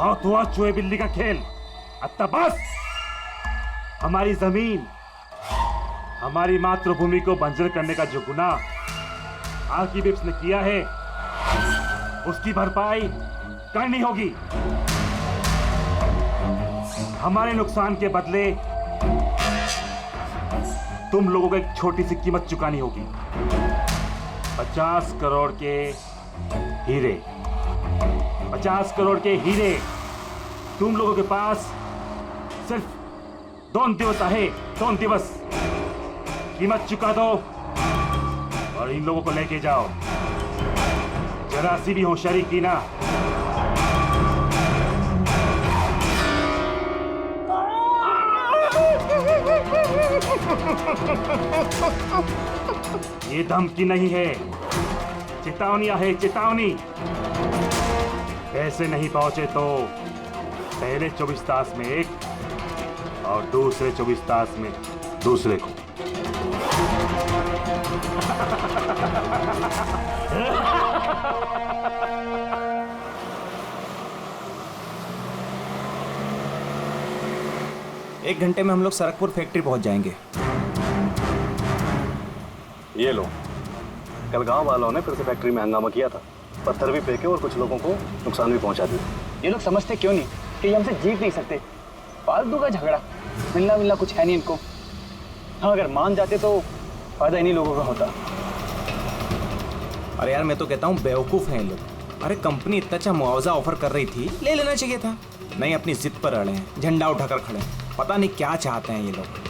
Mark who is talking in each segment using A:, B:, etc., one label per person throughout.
A: बहुत हुआ चूहे बिल्ली का खेल, अब तक बस। हमारी जमीन, हमारी मातृभूमि को बंजर करने का जो गुनाह आर्किबिप्स ने किया है, उसकी भरपाई करनी होगी। हमारे नुकसान के बदले तुम लोगों को एक छोटी सी कीमत चुकानी होगी। 50 करोड़ के हीरे, 50 करोड़ के हीरे तुम लोगों के पास सिर्फ 2 दिवस आहे, 2 दिवस। कीमत चुका दो और इन लोगों को लेके जाओ। जरा सी भी होशियारी की ना, ये धमकी नहीं है, चेतावनी है, चेतावनी। पैसे नहीं पहुंचे तो पहले 24 तास में एक और दूसरे 24 तास में दूसरे को।
B: एक घंटे में हम लोग सरकपुर फैक्ट्री पहुंच जाएंगे।
C: ये लो, कल गांव वालों ने फिर से फैक्ट्री में हंगामा किया था, पत्थर भी फेंके और कुछ लोगों को नुकसान भी पहुंचा दिया।
D: ये लोग समझते क्यों नहीं कि ये हमसे जीत नहीं सकते। फालतू का झगड़ा, मिलना कुछ है नहीं इनको। हाँ, अगर मान जाते तो फायदा इन्हीं लोगों का होता।
B: अरे यार, मैं तो कहता हूँ बेवकूफ़ हैं ये लोग। अरे कंपनी इतना अच्छा मुआवजा ऑफर कर रही थी, ले लेना चाहिए था। नहीं, अपनी जिद पर अड़े हैं, झंडा उठाकर खड़े हैं। पता नहीं क्या चाहते हैं ये लोग।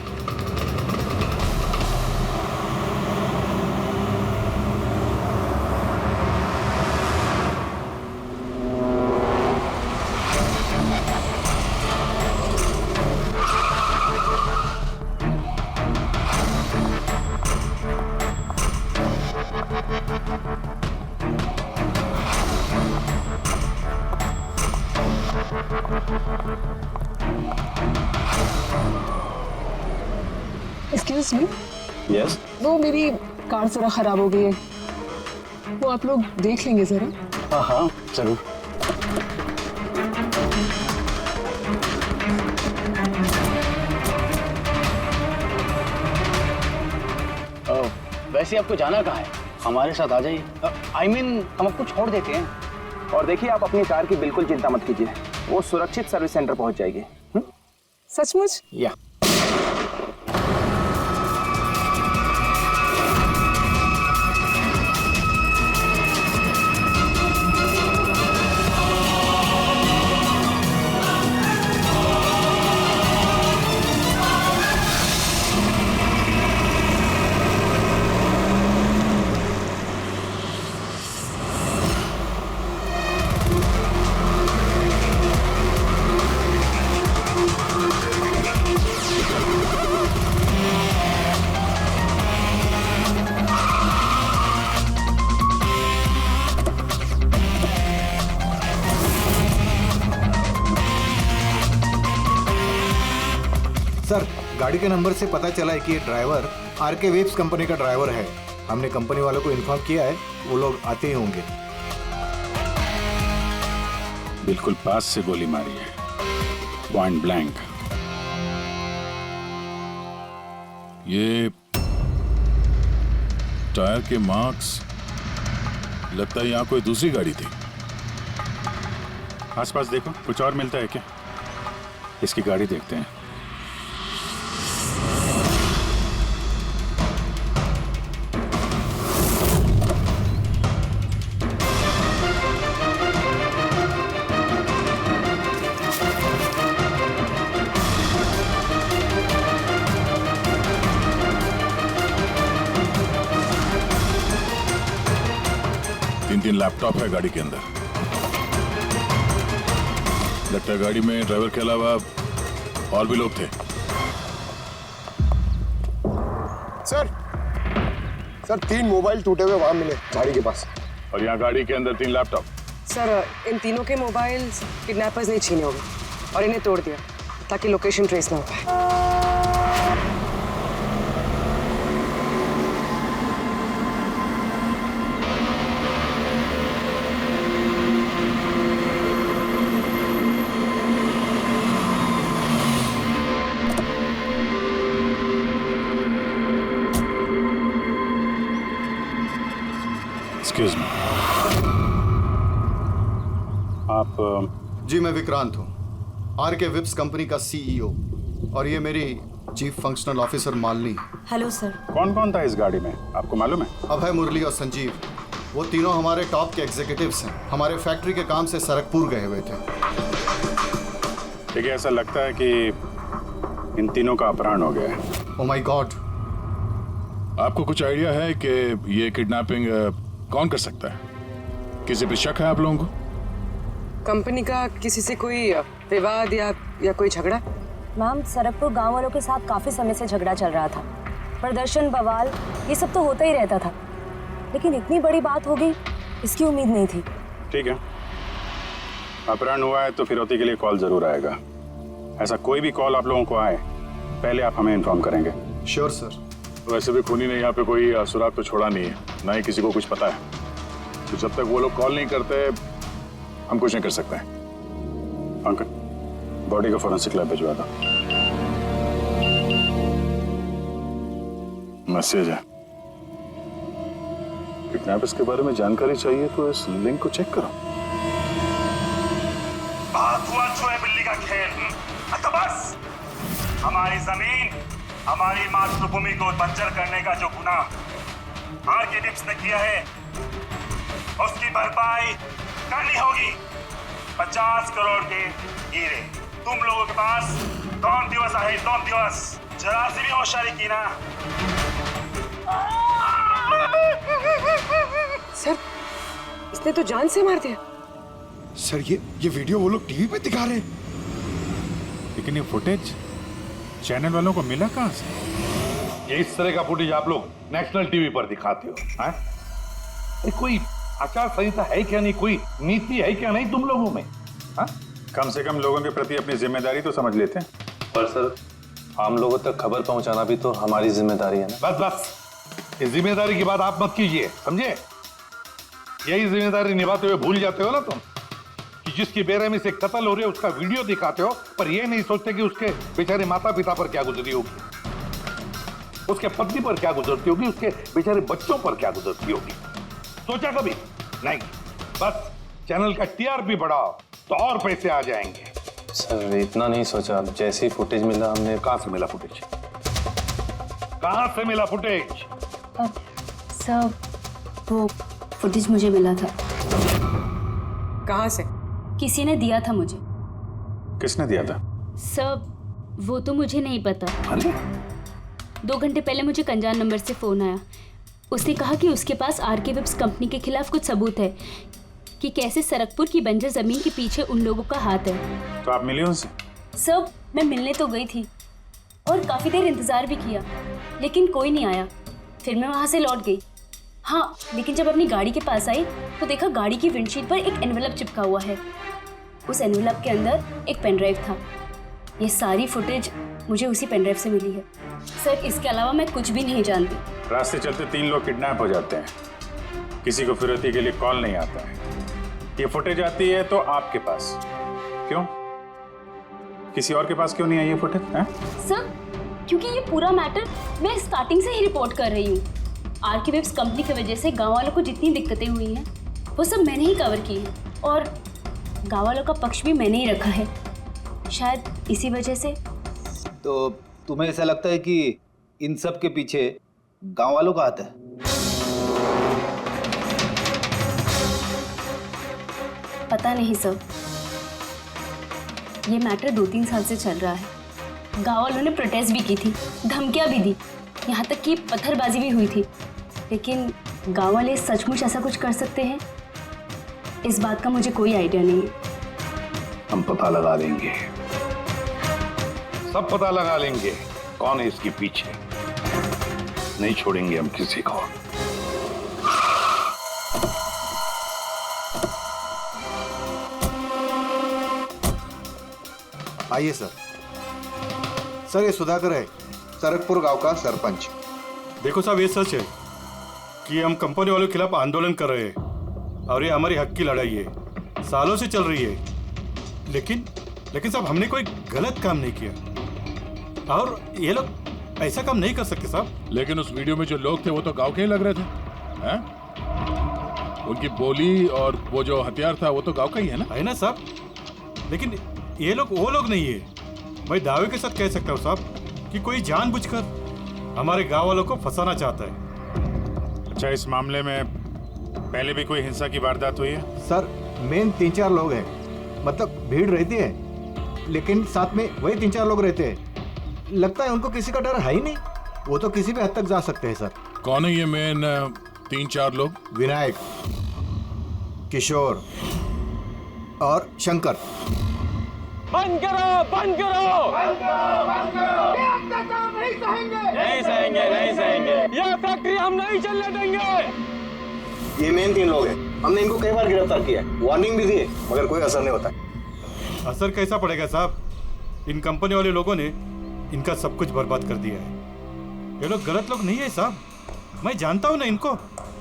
E: एक्सक्यूज मी,
C: यस,
E: वो मेरी कार जरा खराब हो गई है, वो आप लोग देख लेंगे जरा।
C: हाँ हाँ जरूर।
D: वैसे आपको जाना कहाँ है? हमारे साथ आ जाइए। I mean, हम आपको छोड़ देते हैं।
F: और देखिए, आप अपनी कार की बिल्कुल चिंता मत कीजिए, वो सुरक्षित सर्विस सेंटर पहुंच जाएगी।
E: सचमुच?
F: या
G: सर, गाड़ी के नंबर से पता चला है कि ये ड्राइवर आरके वेब्स कंपनी का ड्राइवर है। हमने कंपनी वालों को इन्फॉर्म किया है, वो लोग आते ही होंगे।
H: बिल्कुल पास से गोली मारी है, पॉइंट ब्लैंक। ये टायर के मार्क्स, लगता है यहाँ कोई दूसरी गाड़ी थी। आसपास देखो, कुछ और मिलता है क्या? इसकी गाड़ी देखते हैं। तीन लैपटॉप है गाड़ी के अंदर। लगता है गाड़ी में ड्राइवर के अलावा और भी लोग थे।
I: सर 3 मोबाइल टूटे हुए वहां मिले गाड़ी के पास।
H: और यहाँ गाड़ी के अंदर 3 लैपटॉप।
E: सर, इन तीनों के मोबाइल किडनैपर्स ने छीने होंगे और इन्हें तोड़ दिया ताकि लोकेशन ट्रेस ना हो पाए।
H: एक्सक्यूज मी, आप
G: जी मैं विक्रांत हूँ, आरके विप्स कंपनी का सीईओ, और ये मेरी चीफ फंक्शनल ऑफिसर मालिनी है।
E: Hello sir.
H: कौन कौन था इस गाड़ी में, आपको मालूम है?
G: अभय, मुरली और संजीव, वो तीनों हमारे टॉप के एग्जीक्यूटिव्स हैं। हमारे फैक्ट्री के काम से सरकपुर गए हुए थे।
H: देखिए, ऐसा लगता है कि इन तीनों का अपहरण हो गया है।
G: Oh my God.
H: आपको कुछ आइडिया है कि ये किडनैपिंग कौन कर सकता है? किसी पे शक है आप लोगों को?
E: कंपनी का किसी से कोई विवाद या कोई झगड़ा?
J: मैम, सरकपुर गांव वालों के साथ काफी समय से झगड़ा चल रहा था। प्रदर्शन, बवाल, ये सब तो होता ही रहता था, लेकिन इतनी बड़ी बात हो गई, इसकी उम्मीद नहीं थी।
H: ठीक है, अपहरण हुआ है तो फिरौती के लिए कॉल जरूर आएगा। ऐसा कोई भी कॉल आप लोगों को आए, पहले आप हमें इन्फॉर्म करेंगे।
G: Sure sir.
H: वैसे भी खूनी ने यहाँ पे कोई सुराग तो छोड़ा नहीं है, ना ही किसी को कुछ पता है, तो जब तक वो लोग कॉल नहीं करते हम कुछ नहीं कर सकते हैं। अंकल, बॉडी को फोरेंसिक लैब भिजवा दो। मैसेज है, किडनैपर्स के बारे में जानकारी चाहिए तो इस लिंक को चेक करो।
A: बात हुआ चूहे बिल्ली का खेल। तो बस, हमारी जमीन, हमारी मातृभूमि को बंजर करने का जो गुनाह आरके विप्स ने किया है, उसकी भरपाई करनी होगी। 50 करोड़ के हीरे तुम लोगों के पास 2 दिवस आहे, 2 दिवस। जरा सी भी होशियारी की ना।
E: सर, इसने तो जान से मार दिया।
I: सर ये वीडियो वो लोग टीवी पे दिखा रहे हैं।
H: लेकिन ये फुटेज चैनल वालों को मिला कहां से?
K: ये इस तरह का फुटेज आप लोग नेशनल टीवी पर दिखाते हो, हैं? अरे कोई आचार संहिता है क्या नहीं, कोई नीति है क्या नहीं तुम लोगों में? हाँ?
H: कम से कम लोगों के प्रति अपनी जिम्मेदारी तो समझ लेते हैं।
C: पर सर, आम लोगों तक खबर पहुंचाना भी तो हमारी जिम्मेदारी है ना।
K: बस बस, इस जिम्मेदारी की बात आप मत कीजिए, समझे? यही जिम्मेदारी निभाते हुए भूल जाते हो ना तुम कि जिसकी बेरहमी से कत्ल हो रही है उसका वीडियो दिखाते हो, पर यह नहीं सोचते कि उसके बेचारे माता पिता पर क्या गुजरी होगी, उसके पत्नी पर क्या गुजरती होगी, उसके बेचारे बच्चों पर क्या गुजरती होगी। सोचा कभी नहीं? बस चैनल का टीआरपी बढ़ाओ तो और पैसे आ जाएंगे।
C: सर, इतना नहीं सोचा। जैसे ही फुटेज मिला हमने।
K: कहां से मिला फुटेज? कहां से मिला फुटेज?
J: सर, वो फुटेज मुझे मिला था।
E: कहाँ से?
J: किसी ने दिया था मुझे।
H: किसने दिया था?
J: सर, वो तो मुझे नहीं पता। 2 घंटे पहले मुझे कंजान नंबर से फोन आया। उसने कहा कि उसके पास आरके विप्स कंपनी के खिलाफ कुछ सबूत है कि कैसे सरकपुर की बंजर जमीन के पीछे उन लोगों का हाथ है।
H: तो आप मिले उनसे?
J: सर, मैं मिलने तो गई थी और काफी देर इंतजार भी किया, लेकिन कोई नहीं आया। फिर मैं वहां से लौट गई। हाँ, लेकिन जब अपनी गाड़ी के पास आई तो देखा गाड़ी की विंडशीट पर एक एनवेलप चिपका हुआ है। उस एनवेलप के अंदर एक पेन ड्राइव था। ये सारी फुटेज मुझे उसी पेन ड्राइव से मिली है। सर, इसके अलावा मैं कुछ भी नहीं जानती।
H: रास्ते चलते 3 लोग किडनैप हो जाते हैं, किसी को फिरौती के लिए कॉल नहीं आता है। ये फुटेज आती है तो आपके पास क्यों? किसी और के पास क्यों नहीं आई ये फुटेज?
J: सर, क्योंकि ये पूरा मैटर मैं स्टार्टिंग से ही रिपोर्ट कर रही हूँ। आरके विप्स कंपनी की वजह से गांव वालों को जितनी दिक्कतें हुई हैं वो सब मैंने ही कवर की है, और गांव वालों का पक्ष भी मैंने ही रखा है। शायद इसी वजह से।
D: तो तुम्हें ऐसा लगता है कि इन सब के पीछे गांव वालों का हाथ है?
J: पता नहीं सर, ये मैटर 2-3 साल से चल रहा है। गांव वालों ने प्रोटेस्ट भी की थी, धमकियां भी दी, यहाँ तक कि पत्थरबाजी भी हुई थी, लेकिन गांव वाले सचमुच ऐसा कुछ कर सकते हैं, इस बात का मुझे कोई आइडिया नहीं है।
K: हम पता लगा लेंगे, सब पता लगा लेंगे कौन है इसके पीछे। नहीं छोड़ेंगे हम किसी को।
G: आइए सर। सर, ये सुधाकर है, सरकपुर गांव का सरपंच।
L: देखो साहब, ये सच है कि हम कंपनी वालों के खिलाफ आंदोलन कर रहे हैं और ये हमारी हक की लड़ाई है, सालों से चल रही है। लेकिन साहब, हमने कोई गलत काम नहीं किया और ये लोग ऐसा काम नहीं कर सकते साहब।
H: लेकिन उस वीडियो में जो लोग थे वो तो गांव के ही लग रहे थे, हैं? उनकी बोली और वो जो हथियार था वो तो गांव का ही है ना?
L: है ना साहब, लेकिन ये लोग वो लोग नहीं है। मैं दावे के साथ कह सकता हूँ साहब कि कोई जानबूझकर हमारे गांव वालों को फंसाना चाहता है।
H: अच्छा, इस मामले में पहले भी कोई हिंसा की वारदात हुई है?
G: सर मेन 3-4 लोग हैं, मतलब भीड़ रहती है लेकिन साथ में वही 3-4 लोग रहते हैं। लगता है उनको किसी का डर है ही नहीं, वो तो किसी भी हद तक जा सकते हैं सर।
H: कौन है ये मेन 3-4 लोग?
G: विनायक, किशोर और शंकर।
D: बंद करो, बंद करो, नहीं सहेंगे, नहीं सहेंगे। ये फैक्ट्री हम नहीं चलने देंगे।
C: ये मेन 3 लोग हैं। हमने इनको कई बार गिरफ्तार किया है, वार्निंग भी दी है, मगर कोई असर नहीं होता।
L: असर कैसा पड़ेगा साहब? इन कंपनी वाले लोगों ने इनका सब कुछ बर्बाद कर दिया है। ये लोग गलत लोग नहीं है साहब, मैं जानता हूँ ना इनको।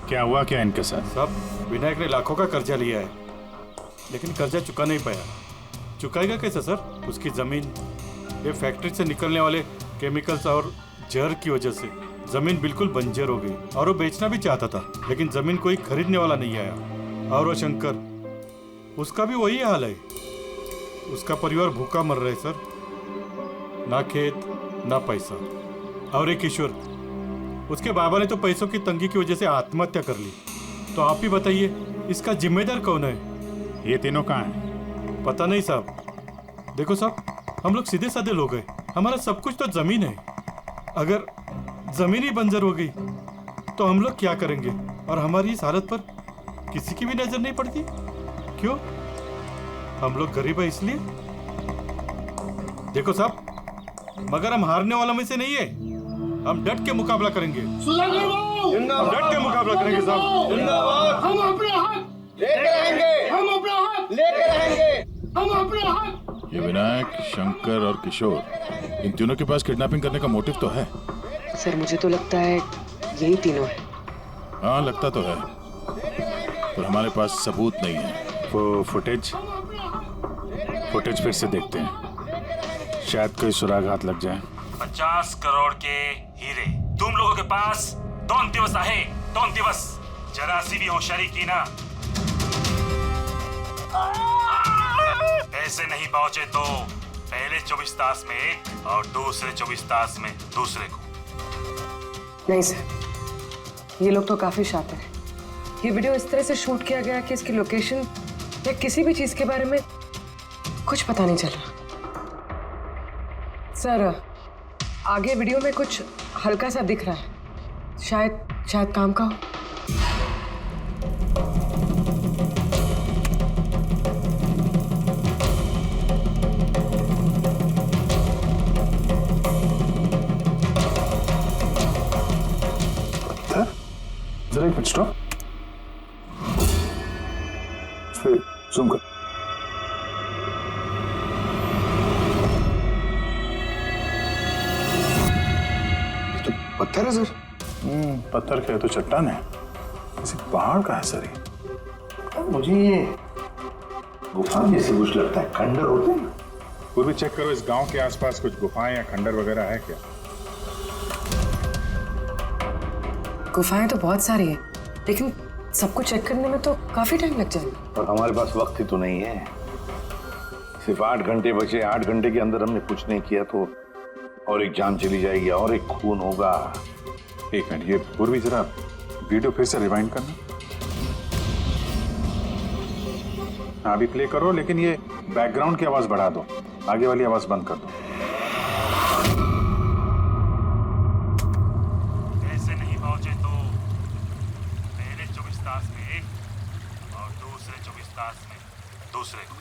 H: क्या हुआ क्या इनके साथ?
L: साहब विनायक ने लाखों का कर्जा लिया है, लेकिन कर्जा चुका नहीं पाया। चुकाएगा कैसे सर? उसकी जमीन, ये फैक्ट्री से निकलने वाले केमिकल्स और जहर की वजह से जमीन बिल्कुल बंजर हो गई और वो बेचना भी चाहता था, लेकिन जमीन कोई खरीदने वाला नहीं आया। और वो शंकर, उसका भी वही हाल है। उसका परिवार भूखा मर रहा है सर, ना खेत ना पैसा। और एक किशोर, उसके बाबा ने तो पैसों की तंगी की वजह से आत्महत्या कर ली। तो आप ही बताइए इसका जिम्मेदार कौन है?
H: ये तीनों कहाँ हैं?
L: पता नहीं साहब। देखो साहब, हम लोग सीधे साधे लोग हैं, हमारा सब कुछ तो जमीन है। अगर जमीन ही बंजर हो गई तो हम लोग क्या करेंगे? और हमारी इस हालत पर किसी की भी नजर नहीं पड़ती। क्यों? हम लोग गरीब है इसलिए? देखो साहब, मगर हम हारने वालों में से नहीं है। हम डट के मुकाबला करेंगे, हम डट के मुकाबला करेंगे साहब।
I: हम अपने हक लेकर आएंगे, हम अपना हक लेकर आएंगे, हम अपने हक।
H: ये विनायक, शंकर और किशोर, इन तीनों के पास किडनैपिंग करने का मोटिव तो है।
E: सर मुझे तो लगता है यही तीनों है।
H: हाँ लगता तो है, पर हमारे पास सबूत नहीं है। वो फुटेज फिर से देखते हैं, शायद कोई सुराग हाथ लग जाए।
A: 50 करोड़ के हीरे तुम लोगों के पास 2 दिवस आहे, 2 दिवस। जरा सी भी होशियारी की ना, पैसे नहीं पहुंचे तो पहले 24 तास में एक और दूसरे 24 तास में दूसरे को।
E: नहीं सर, ये लोग तो काफी शातिर हैं। ये वीडियो इस तरह से शूट किया गया कि इसकी लोकेशन या किसी भी चीज के बारे में कुछ पता नहीं चल रहा। सर आगे वीडियो में कुछ हल्का सा दिख रहा है, शायद काम का हो।
H: जरा एक मिनट स्टॉप, फिर जूम कर।
I: ये तो पत्थर है सर।
H: पत्थर क्या है तो चट्टान है, किसी पहाड़ का है सर ये।
I: मुझे ये गुफा जैसे कुछ लगता है, खंडर होते हैं।
H: वो भी चेक करो, इस गांव के आसपास कुछ गुफाएं या खंडर वगैरह है क्या?
E: गुफाएं तो बहुत सारी है, लेकिन सबको चेक करने में तो काफी टाइम लग जाएगा।
I: और हमारे पास वक्त ही तो नहीं है। सिर्फ 8 घंटे बचे, 8 घंटे के अंदर हमने कुछ नहीं किया तो और एक जान चली जाएगी और एक खून होगा।
H: एक मिनट, ये पूर्वी जरा वीडियो फिर से रिवाइंड करना। हाँ अभी प्ले करो, लेकिन ये बैकग्राउंड की आवाज बढ़ा दो, आगे वाली आवाज बंद कर दो।
A: पैसे नहीं पहुंचे तो पहले 24 तास में एक और दूसरे 24 तास में दूसरे को।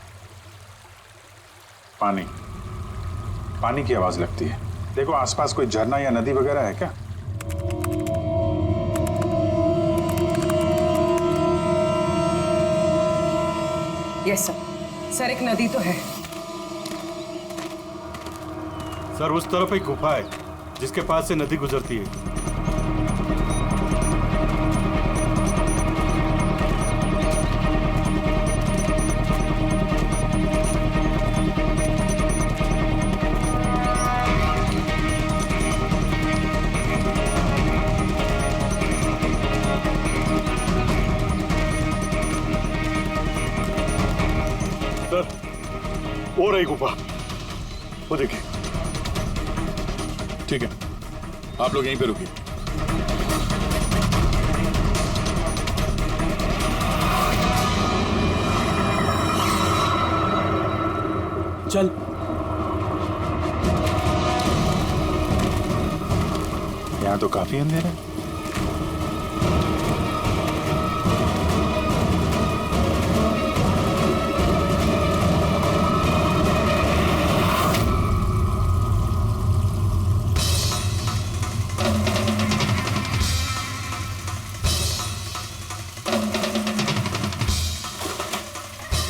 H: पानी की आवाज लगती है। देखो आसपास कोई झरना या नदी वगैरह है क्या?
E: यस सर, एक नदी तो है।
L: सर उस तरफ एक गुफा है जिसके पास से नदी गुजरती है।
H: सर, वो रही गुफा, वो देखिए। ठीक है, आप लोग यहीं पे रुकिए।
B: चल।
H: यहाँ तो काफी अंधेरा है।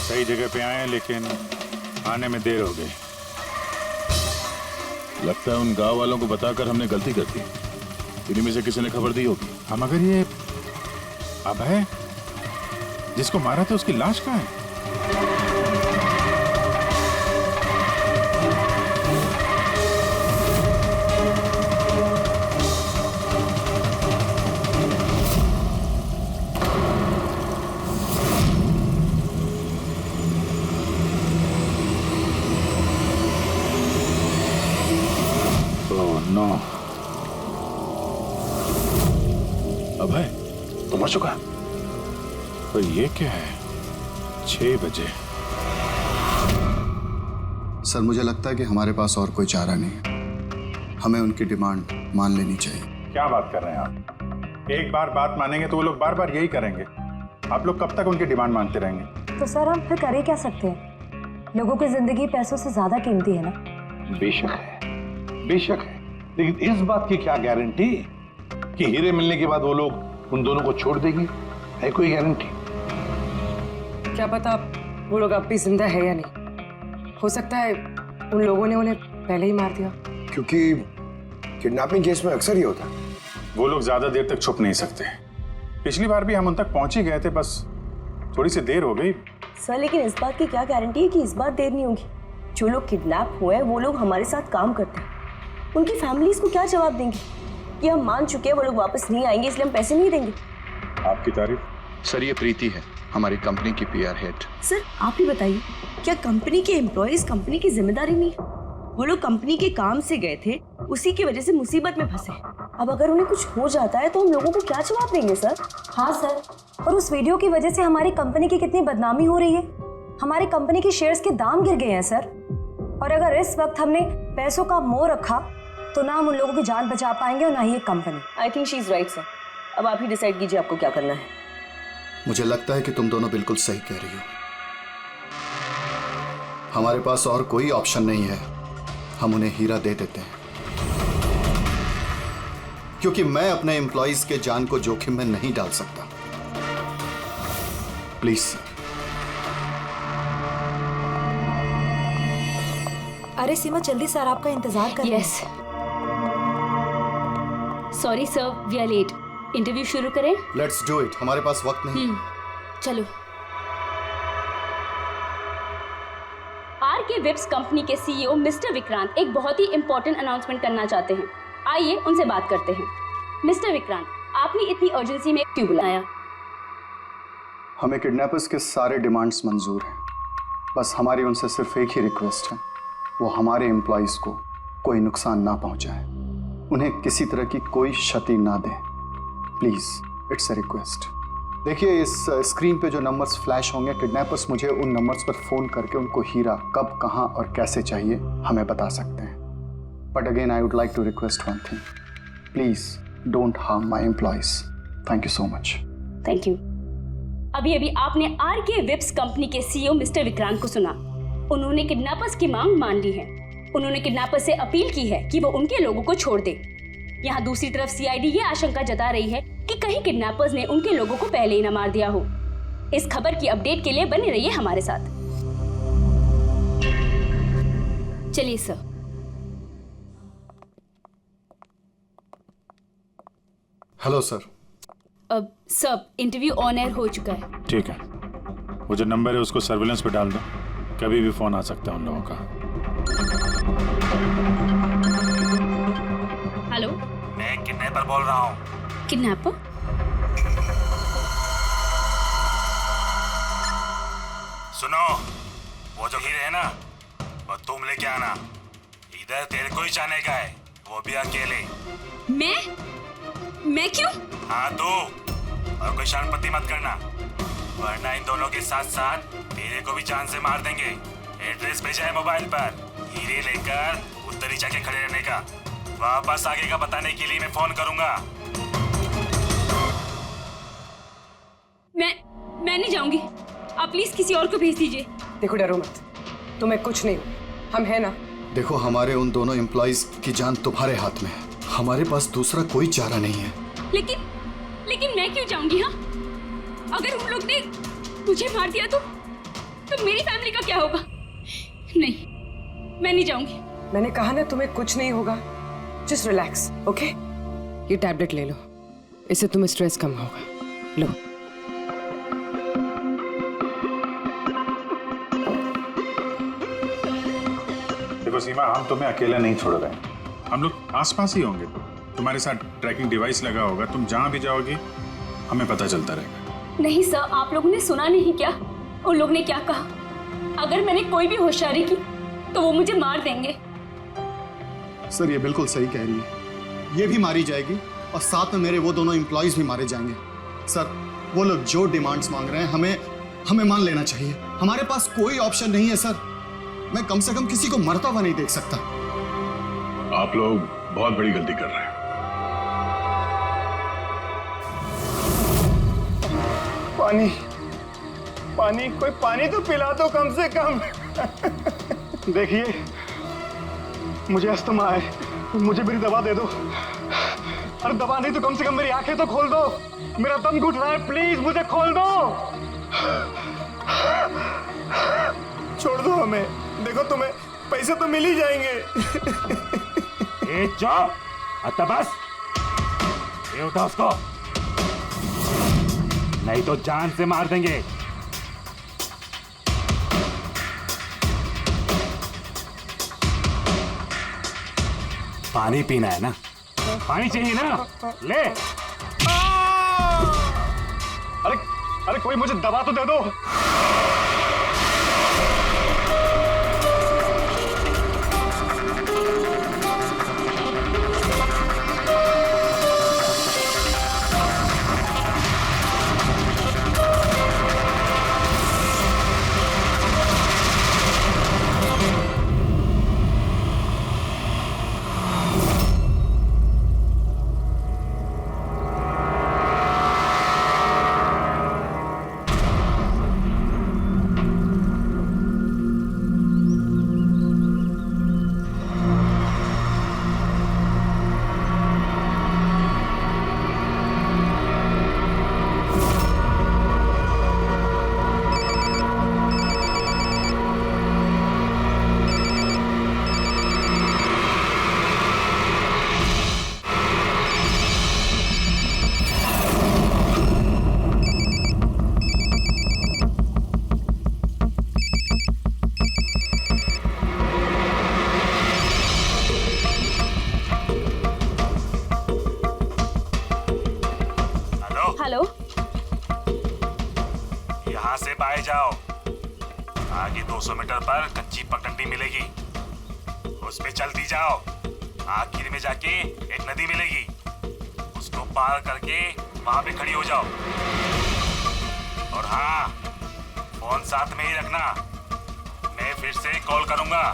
H: सही जगह पे आए हैं, लेकिन आने में देर हो गई। लगता है उन गांव वालों को बताकर हमने गलती कर दी। इन्हीं में से किसी ने खबर दी होगी। हम मगर ये अभय जिसको मारा था उसकी लाश कहाँ है? नो, अभय तो मर चुका है। पर ये क्या है? 6 बजे।
M: सर मुझे लगता है कि हमारे पास और कोई चारा नहीं है। हमें उनकी डिमांड मान लेनी चाहिए।
H: क्या बात कर रहे हैं आप? एक बार बात मानेंगे तो वो लोग बार बार यही करेंगे। आप लोग कब तक उनकी डिमांड मानते रहेंगे?
N: तो सर हम फिर कर ही क्या सकते हैं? लोगों की जिंदगी पैसों से ज्यादा कीमती है ना।
K: बेशक है, बेशक है, लेकिन इस बात की क्या गारंटी कि हीरे मिलने के बाद वो लोग उन दोनों को छोड़ देंगे? है कोई गारंटी?
E: क्या पता वो लोग अब भी जिंदा है या नहीं। हो सकता है उन लोगों ने उन्हें पहले ही मार दिया।
O: क्योंकि किडनैपिंग केस में अक्सर ही होता है।
H: वो लोग ज्यादा देर तक छुप नहीं सकते। पिछली बार भी हम उन तक पहुंच ही गए थे, बस थोड़ी सी देर हो गई।
N: सर लेकिन इस बात की क्या गारंटी है कि इस बार देर नहीं होगी? जो लोग किडनैप हुए हैं वो लोग हमारे साथ काम करते हैं। उनकी फैमिलीज को क्या जवाब देंगे कि हम मान चुके हैं वो लोग वापस नहीं आएंगे इसलिए हम पैसे नहीं देंगे?
H: आपकी तारीफ।
M: सर ये प्रीति है, हमारी कंपनी की PR हेड।
N: सर आप ही बताइए, क्या कंपनी के एम्प्लॉयज कंपनी की जिम्मेदारी नहीं है? वो लोग कंपनी के काम से गए थे, उसी की वजह से मुसीबत में फंसे। अब अगर उन्हें कुछ हो जाता है तो हम लोगों को क्या जवाब देंगे सर?
J: हाँ सर, और उस वीडियो की वजह से हमारी कंपनी की कितनी बदनामी हो रही है। हमारी कंपनी के शेयर्स के दाम गिर गए हैं सर। और अगर इस वक्त हमने पैसों का मोह रखा तो ना हम उन लोगों की जान बचा पाएंगे और ना ही ये company.
N: I think she is right sir. अब आप ही डिसाइड कीजिए आपको क्या करना है।
M: मुझे लगता है कि तुम दोनों बिल्कुल सही कह रही हो। हमारे पास और कोई ऑप्शन नहीं है, हम उन्हें हीरा दे देते हैं। क्योंकि मैं अपने एम्प्लॉइज के जान को जोखिम में नहीं डाल सकता। Please sir.
N: अरे सीमा जल्दी सर आपका इंतजार कर रहे हैं।
J: Yes sorry sir, we are late. Interview शुरू करें?
M: लेट्स डू इट, हमारे पास वक्त नहीं।
J: चलो। आरके वेब्स कंपनी के CEO मिस्टर विक्रांत एक बहुत ही इंपॉर्टेंट अनाउंसमेंट करना चाहते हैं। आइए उनसे बात करते हैं। मिस्टर विक्रांत, आपने इतनी अर्जेंसी में क्यों बुलाया?
M: हमें किडनैपर्स के सारे डिमांड्स मंजूर हैं। बस हमारी उनसे सिर्फ एक ही रिक्वेस्ट है, वो हमारे एम्प्लॉइज को कोई नुकसान ना पहुंचाए, उन्हें किसी तरह की कोई क्षति ना दे। Please, it's a request. देखिए इस स्क्रीन पे जो नंबर्स फ्लैश होंगे, किडनैपर्स मुझे उन नंबर्स पर फोन करके उनको हीरा कब, कहां और कैसे चाहिए हमें बता सकते हैं। But again I would like to request one thing, please don't harm my employees. Thank you so much.
J: Thank you. अभी अभी आपने आरके वेब्स कंपनी के CEO मिस्टर विक्रांत को सुना। उन्होंने किडनैपर्स की मांग मान ली है। उन्होंने किडनैपर्स से अपील की है कि वो उनके लोगों को छोड़ दे। यहाँ दूसरी तरफ CID ये आशंका जता रही है कि कहीं किडनैपर्स ने उनके लोगों को पहले ही न मार दिया हो। इस खबर की अपडेट के लिए बने रहिए हमारे साथ। चलिए सर।
M: Hello sir.
J: अब सब इंटरव्यू ऑन एयर हो चुका है।
H: ठीक है, वो जो नंबर है उसको सर्विलेंस पे डाल दो, कभी भी फोन आ सकता है उन लोगों का।
J: हेलो,
B: मैं किडनैपर बोल रहा हूँ।
J: किडनैपर?
B: सुनो,
A: वो जो हीरे है ना, वो तुम लेके आना। इधर तेरे को ही जाने का है, वो भी अकेले।
J: मैं क्यों?
A: हाँ तो, और कोई शानपत्ती मत करना, वरना इन दोनों के साथ साथ तेरे को भी जान से मार देंगे। एड्रेस भेजा है मोबाइल पर, हीरे लेकर उधर ही जाके खड़े रहने का। वापस आगे का बताने के लिए मैं फोन करूंगा।
J: मैं नहीं जाऊंगी, आप प्लीज किसी और को भेज दीजिए।
E: देखो डरो मत, तुम्हें कुछ नहीं, हम हैं ना।
M: देखो हमारे उन दोनों एम्प्लॉइज की जान तुम्हारे हाथ में है, हमारे पास दूसरा कोई चारा नहीं है।
J: लेकिन मैं क्यों जाऊंगी? हाँ, अगर उन लोग ने मुझे मार दिया तो मेरी फैमिली का क्या होगा? नहीं, मैं नहीं जाऊंगी।
E: मैंने कहा ना तुम्हें कुछ नहीं होगा, जस्ट रिलैक्स, ओके? ये टैबलेट ले लो, इससे तुम्हें स्ट्रेस कम होगा। लो।
H: देखो सीमा, हम तुम्हें अकेला नहीं छोड़ रहे हैं, हम लोग आसपास ही होंगे। तुम्हारे साथ ट्रैकिंग डिवाइस लगा होगा, तुम जहां भी जाओगी हमें पता चलता रहेगा।
J: नहीं सर, आप लोगों ने सुना नहीं क्या उन लोग ने क्या कहा? अगर मैंने कोई भी होशियारी की तो वो मुझे मार देंगे।
M: सर ये बिल्कुल सही कह रही है, ये भी मारी जाएगी और साथ में मेरे वो दोनों एम्प्लॉइज भी मारे जाएंगे। सर वो लोग जो डिमांड्स मांग रहे हैं हमें मान लेना चाहिए, हमारे पास कोई ऑप्शन नहीं है सर। मैं कम से कम किसी को मरता हुआ नहीं देख सकता।
H: आप लोग बहुत बड़ी गलती कर रहे हैं।
D: पानी, कोई पानी तो पिला दो कम से कम। देखिए मुझे अस्थमा है, मुझे मेरी दवा दे दो। अरे दवा नहीं तो कम से कम मेरी आंखें तो खोल दो, मेरा दम घुट रहा है, प्लीज मुझे खोल दो। छोड़ दो हमें, देखो तुम्हें पैसे तो मिल ही जाएंगे।
A: ए चुप, आता बस, ये उठा उसको, नहीं तो जान से मार देंगे। पानी पीना है ना? पानी चाहिए ना? ले।
D: अरे कोई मुझे दवा तो दे दो।
J: हेलो,
A: यहाँ से बाहर जाओ, आगे 200 मीटर पर कच्ची पगडंडी मिलेगी, उस पे चलती जाओ। आखिर में जाके एक नदी मिलेगी, उसको पार करके वहां पे खड़ी हो जाओ। और हाँ, फोन साथ में ही रखना, मैं फिर से कॉल करूंगा।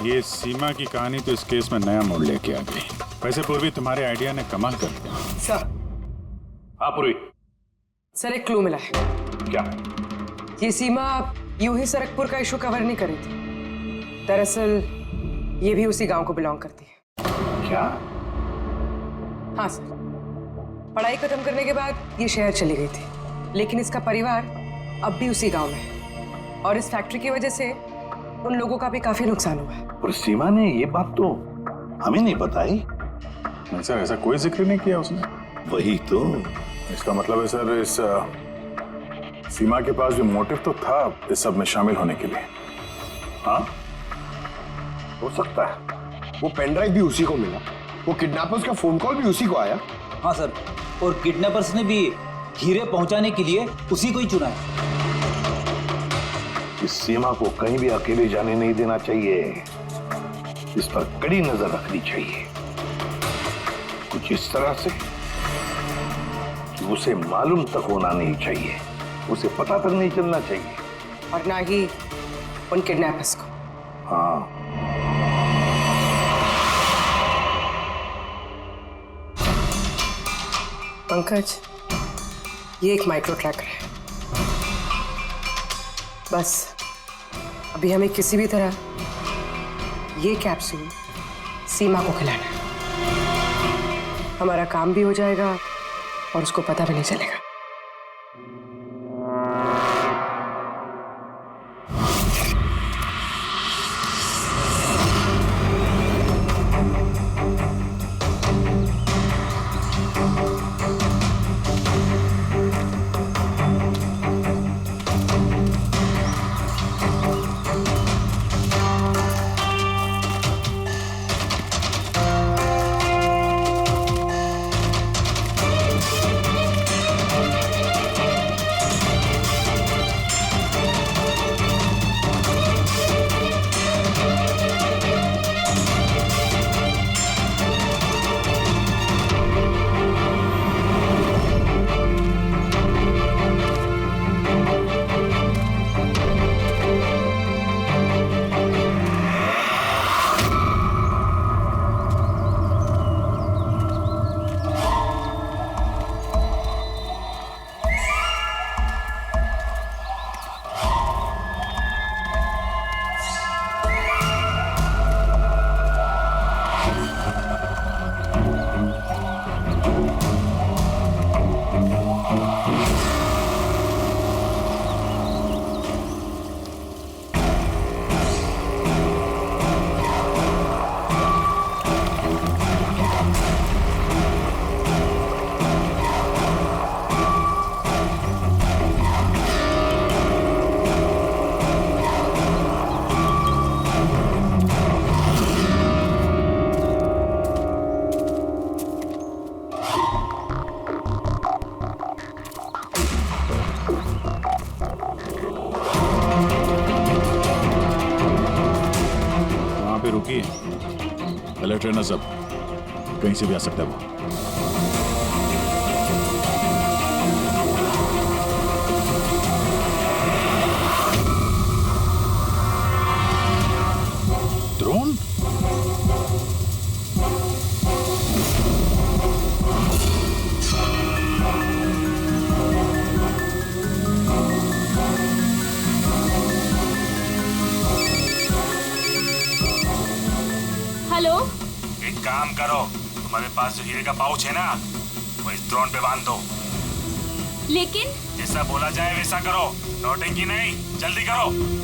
H: ये सीमा की कहानी तो इस केस में नया मोड़ लेके आ गई। वैसे पूर्वी, तुम्हारे आइडिया ने कमाल कर दिया।
E: सर।
H: हाँ पूर्वी।
E: सर एक क्लू मिला है।
H: क्या?
E: ये सीमा यूं ही सरकपुर का इशू कवर नहीं करी थी, दरअसल ये भी उसी गांव को बिलोंग करती है।
H: क्या?
E: हाँ सर, पढ़ाई खत्म करने के बाद ये शहर चली गई थी, लेकिन इसका परिवार अब भी उसी गांव में है। और इस फैक्ट्री की वजह से उन लोगों का भी काफी नुकसान हुआ है।
I: और सीमा ने ये बात तो हमें नहीं बताई।
H: नहीं सर, ऐसा कोई जिक्र नहीं किया उसने।
I: वही तो।
H: इसका मतलब है सर, इस सीमा के पास भी मोटिव तो था इस सब में शामिल होने के लिए।
I: हाँ, हो सकता है।
O: वो पेन ड्राइव भी उसी को मिला, वो किडनैपर्स का फोन कॉल भी उसी को आया।
F: हाँ सर, और किडनैपर्स ने भी हीरे पहुंचाने के लिए उसी को ही चुना है।
I: इस सीमा को कहीं भी अकेले जाने नहीं देना चाहिए। इस पर कड़ी नजर रखनी चाहिए, कुछ इस तरह से कि उसे मालूम तक होना नहीं चाहिए, उसे पता तक नहीं चलना चाहिए।
E: और ना ही उन किडनैपर्स को।
I: हाँ,
E: पंकज, ये एक माइक्रो ट्रैकर है। बस अभी हमें किसी भी तरह ये कैप्सूल सीमा को खिलाना है। हमारा काम भी हो जाएगा और उसको पता भी नहीं चलेगा।
H: अलर्ट रहना सब, कहीं से भी आ सकता है वो। ड्रोन?
J: हेलो,
A: एक काम करो, तुम्हारे पास जो हीरे का पाउच है ना, वो इस ड्रोन पे बांध दो।
J: लेकिन
A: जैसा बोला जाए वैसा करो, नौटंकी नहीं, जल्दी करो।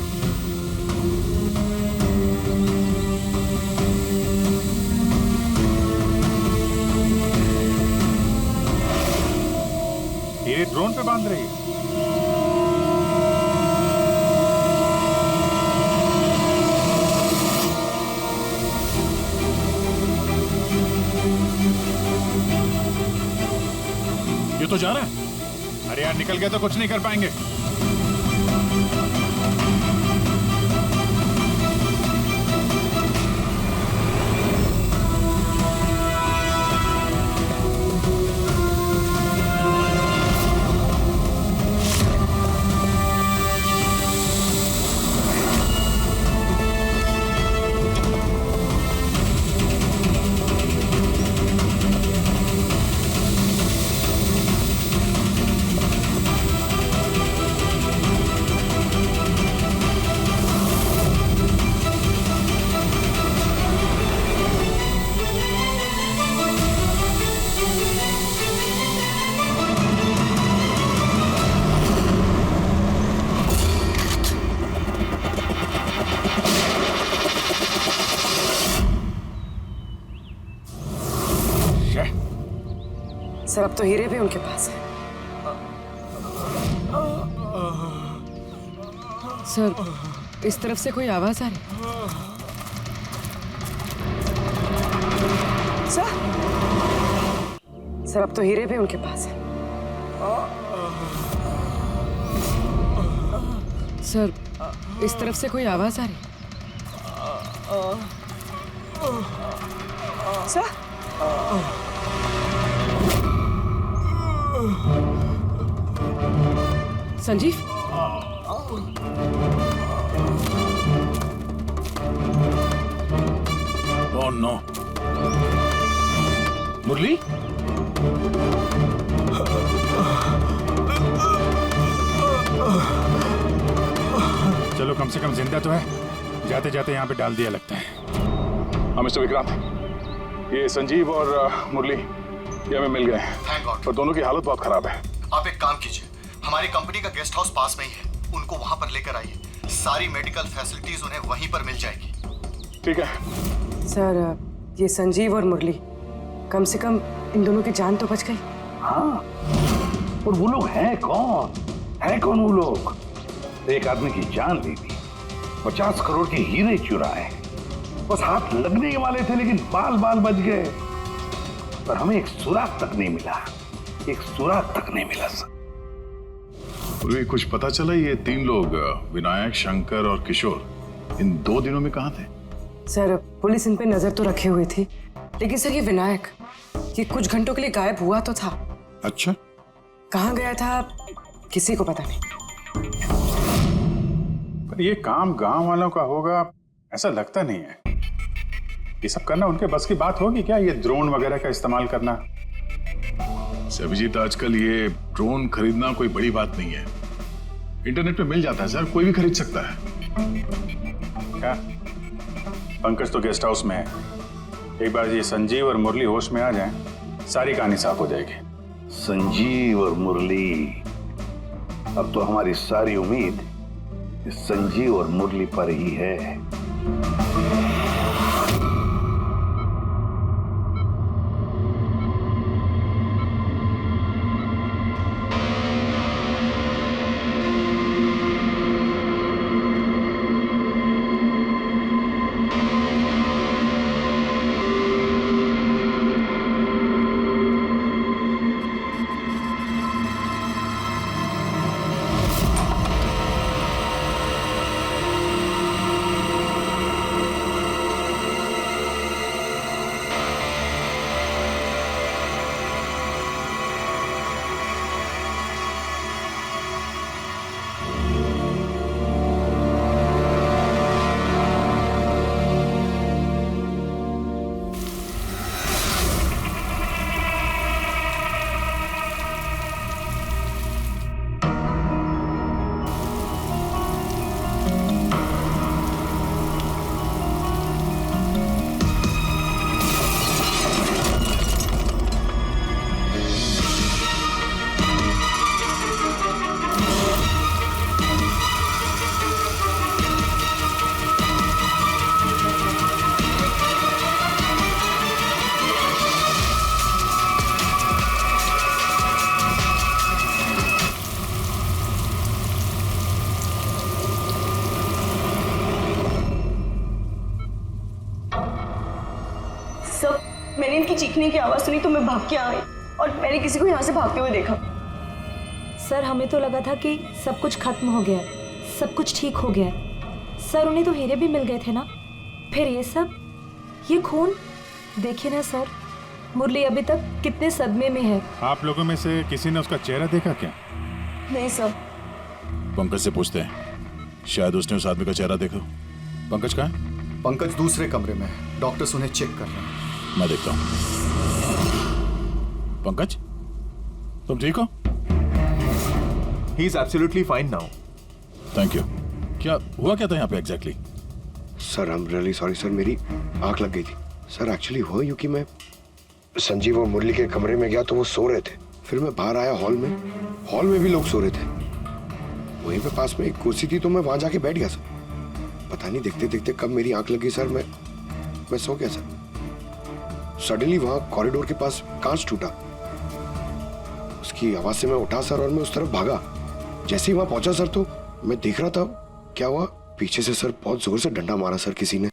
H: ये ड्रोन पे बांध रही है। ये तो जा रहा है। अरे यार, निकल गया तो कुछ नहीं कर पाएंगे।
E: अब तो हीरे भी उनके पास है। सर, इस तरफ से कोई आवाज आ रही? सर, अब तो हीरे भी उनके पास है। सर, इस तरफ से कोई आवाज आ रही? Sir, Sanjeev,
H: Oh no. मुरली?
L: चलो, कम से कम जिंदा तो है। जाते जाते यहाँ पे डाल दिया लगता है।
H: हाँ मिस्टर विक्रांत, ये संजीव और मुरली ये हमें मिल गए हैं, पर दोनों की हालत बहुत खराब है।
M: आप एक काम कीजिए, हमारी कंपनी का गेस्ट हाउस पास में ही है, उनको वहां पर लेकर आइए। सारी मेडिकल फैसिलिटीज उन्हें वहीं पर मिल जाएगी।
H: ठीक है
E: सर, ये संजीव और मुरली, कम से कम इन दोनों की जान तो बच गई।
I: हाँ, और वो लोग हैं कौन? है कौन वो लोग? एक आदमी की जान ले ली, 50 करोड़ के हीरे चुराए, बस हाथ लगने ही वाले थे लेकिन बाल बाल बच गए। पर हमें एक सुराग तक नहीं मिला, एक सुराग तक नहीं मिला सर।
H: कुछ पता चला ये 3 लोग विनायक, शंकर और किशोर इन 2 दिनों में कहाँ थे?
E: सर, पुलिस इन पे नजर तो रखे हुए थी, लेकिन सर ये विनायक, ये कुछ घंटों के लिए गायब हुआ तो था।
H: अच्छा,
E: कहाँ गया था किसी को पता नहीं।
H: पर ये काम गांव वालों का होगा ऐसा लगता नहीं है। ये सब करना उनके बस की बात होगी क्या? ये ड्रोन वगैरह का इस्तेमाल करना? अभिजीत, आजकल ये ड्रोन खरीदना कोई बड़ी बात नहीं है, इंटरनेट पे मिल जाता है सर, कोई भी खरीद सकता है। क्या पंकज तो गेस्ट हाउस में है, एक बार ये संजीव और मुरली होश में आ जाएं, सारी कहानी साफ हो जाएगी।
I: संजीव और मुरली, अब तो हमारी सारी उम्मीद इस संजीव और मुरली पर ही है।
N: मैंने इनकी चीखने की आवाज सुनी तो मैं भाग के आई और मैंने किसी को यहाँ से भागते हुए देखा।
P: सर, हमें तो लगा था कि सब कुछ खत्म हो गया है, सब कुछ ठीक हो गया है। सर, उन्हें तो हीरे भी मिल गए थे ना, फिर ये सब, ये खून, देखिए ना सर, मुरली अभी तक कितने सदमे में है।
L: आप लोगों में से किसी ने उसका चेहरा देखा क्या?
N: नहीं सर।
H: पंकज से पूछते हैं, शायद उसने उस आदमी का चेहरा देखा। पंकज कहाँ है?
M: पंकज दूसरे कमरे में है, डॉक्टर्स उन्हें चेक कर रहे हैं।
H: मैं देखता हूँ। पंकज, तुम ठीक हो?
B: He is absolutely fine now.
H: Thank you. क्या हुआ क्या था यहाँ पे exactly?
O: Sir, I am really sorry sir, मेरी आंख लग गई थी। सर, एक्चुअली हुआ यूं कि मैं संजीव और मुरली के कमरे में गया तो वो सो रहे थे, फिर मैं बाहर आया हॉल में भी लोग सो रहे थे। वहीं पे पास में एक कुर्सी थी तो मैं वहां जाके बैठ गया सर। पता नहीं देखते देखते कब मेरी आंख लगी सर, मैं सो गया सर। सडनली वहां कॉरिडोर के पास कांच टूटा की आवाज से मैं उठा सर और मैं उस तरफ भागा। जैसे ही वहां पहुंचा सर तो मैं देख रहा था क्या हुआ, पीछे से सर बहुत जोर से डंडा मारा सर किसी ने।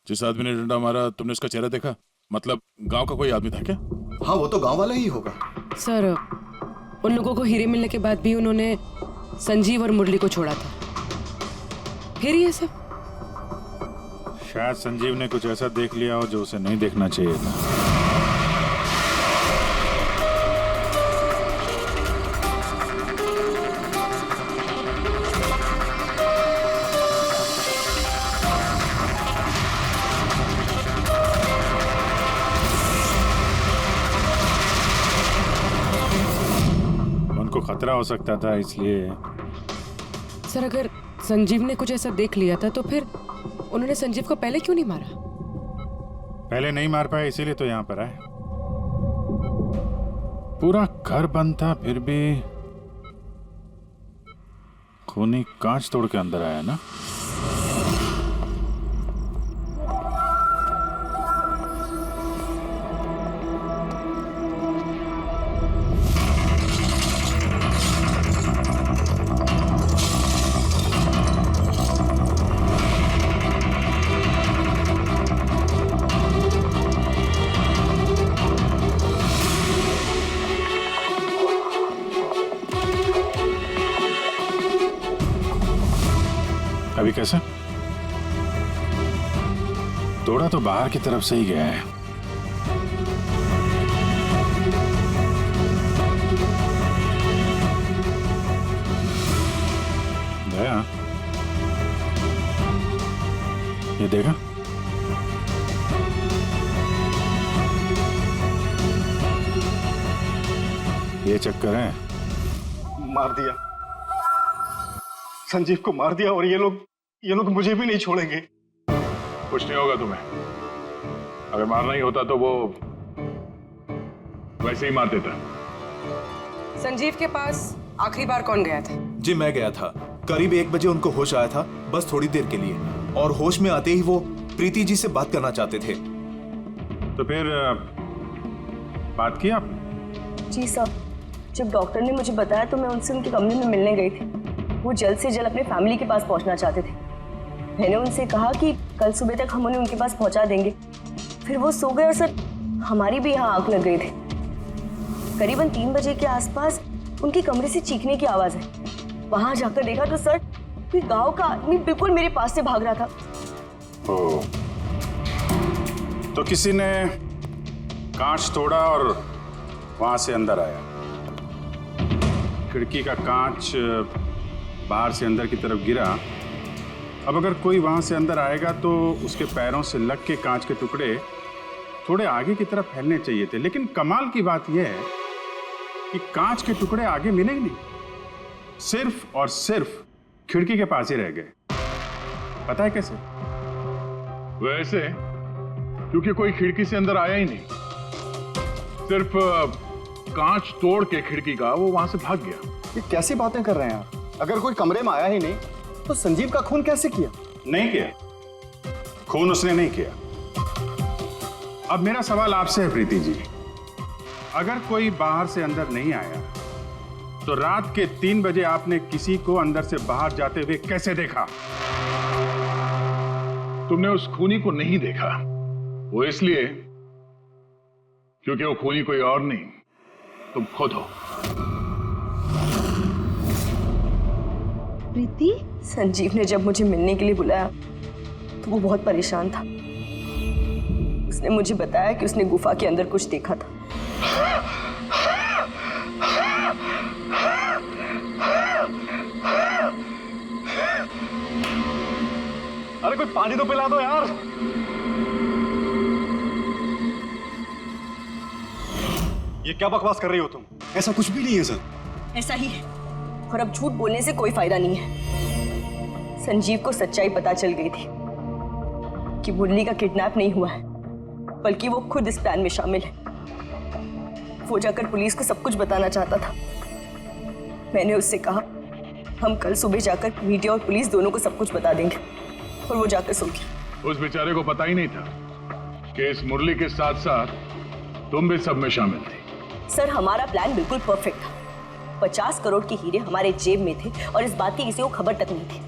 H: जिस आदमी ने डंडा मारा तुमने उसका चेहरा देखा? मतलब गांव का कोई आदमी था क्या?
M: हाँ, वो तो गांव वाला ही होगा।
E: सर, उन लोगों को हीरे मिलने के बाद भी उन्होंने संजीव और मुरली को छोड़ा था, फिर ये सब।
A: शायद संजीव ने कुछ ऐसा देख लिया हो जो उसे नहीं देखना चाहिए था। उनको खतरा हो सकता था, इसलिए।
E: सर, अगर संजीव ने कुछ ऐसा देख लिया था तो फिर उन्होंने संजीव को पहले क्यों नहीं मारा?
A: पहले नहीं मार पाए इसीलिए तो यहाँ पर आए। पूरा घर बंद था फिर भी खूनी कांच तोड़ के अंदर आया ना। अभी कैसे? तोड़ा तो बाहर की तरफ से ही गया है। गया? ये देखा? ये चक्कर है।
D: मार दिया, संजीव को मार दिया, और ये लोग मुझे भी नहीं छोड़ेंगे।
H: कुछ नहीं होगा तुम्हें। अगर मारना ही होता तो वो वैसे ही मार देता।
E: संजीव के पास आखिरी बार कौन गया था?
B: जी मैं गया था। करीब 1 बजे उनको होश आया था, बस थोड़ी देर के लिए, और होश में आते ही वो प्रीति जी से बात करना चाहते थे।
A: तो फिर बात की आप?
N: जी सर, जब डॉक्टर ने मुझे बताया तो मैं उनसे उनके कमरे में मिलने गई थी। वो जल्द से जल्द अपने फैमिली के पास पहुंचना चाहते थे। मैंने उनसे कहा कि कल सुबह तक हम उन्हें उनके पास पहुंचा देंगे। फिर वो सो गए और सर हमारी भी यहाँ आंख लग गई थी। करीबन 3 बजे के आसपास उनके कमरे से चीखने की आवाज है। वहां जाकर देखा तो सर कोई गांव का आदमी बिल्कुल मेरे पास से भाग रहा था।
A: ओ, तो किसी ने कांच तोड़ा और वहां से अंदर आया। खिड़की का कांच बाहर से अंदर की तरफ गिरा। अब अगर कोई वहां से अंदर आएगा तो उसके पैरों से लग के कांच के टुकड़े थोड़े आगे की तरफ फैलने चाहिए थे, लेकिन कमाल की बात यह है कि कांच के टुकड़े आगे मिले ही नहीं, सिर्फ और सिर्फ खिड़की के पास ही रह गए। पता है कैसे?
H: वैसे क्योंकि कोई खिड़की से अंदर आया ही नहीं, सिर्फ कांच तोड़ के खिड़की का वो वहां से भाग गया।
M: ये कैसी बातें कर रहे हैं आप? अगर कोई कमरे में आया ही नहीं तो संजीव का खून कैसे किया?
A: नहीं किया, खून उसने नहीं किया। अब मेरा सवाल आपसे है प्रीति जी, अगर कोई बाहर से अंदर नहीं आया तो रात के 3 बजे आपने किसी को अंदर से बाहर जाते हुए कैसे देखा?
H: तुमने उस खूनी को नहीं देखा, वो इसलिए क्योंकि वो खूनी कोई और नहीं, तुम खुद हो।
N: प्रीति, संजीव ने जब मुझे मिलने के लिए बुलाया तो वो बहुत परेशान था। उसने मुझे बताया कि उसने गुफा के अंदर कुछ देखा था।
D: अरे कोई पानी तो पिला दो यार। ये क्या बकवास कर रही हो तुम? ऐसा कुछ भी नहीं है सर।
N: ऐसा ही है, और अब झूठ बोलने से कोई फायदा नहीं है। संजीव को सच्चाई पता चल गई थी कि मुरली का किडनैप नहीं हुआ है, बल्कि वो खुद इस प्लान में शामिल है। वो जाकर पुलिस को सब कुछ बताना चाहता था। मैंने उससे कहा हम कल सुबह जाकर मीडिया और पुलिस दोनों को सब कुछ बता देंगे, और वो जाकर सो गया।
H: उस बेचारे को पता ही नहीं था कि इस मुरली के साथ साथ तुम भी सब में शामिल थी।
N: सर हमारा प्लान बिल्कुल परफेक्ट था। 50 करोड़ के हीरे हमारे जेब में थे और इस बात की किसी को खबर तक नहीं थी।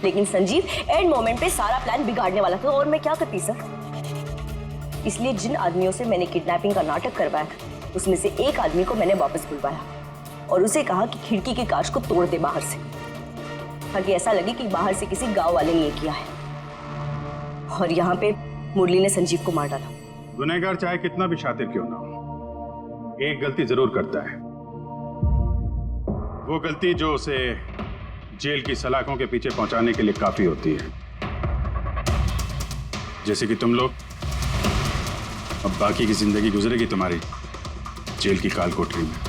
N: लेकिन संजीव एंड मोमेंट पे सारा प्लान बिगाड़ने वाला था और मैं क्या करती सर। इसलिए जिन आदमियों से मैंने किडनैपिंग का नाटक करवाया था उसमें से एक आदमी को मैंने वापस बुलवाया और उसे कहा कि खिड़की के कांच को तोड़ दे बाहर से, ताकि ऐसा लगे कि बाहर से किसी गांव वाले ने ये किया है। और यहाँ पे मुरली ने संजीव को मार डाला।
H: गुनहगार चाहे कितना भी शातिर क्यों ना हो, एक गलती जरूर करता है। वो गलती जो उसे जेल की सलाखों के पीछे पहुंचाने के लिए काफी होती है। जैसे कि तुम लोग, अब बाकी की जिंदगी गुजरेगी तुम्हारी जेल की काल कोठरी में।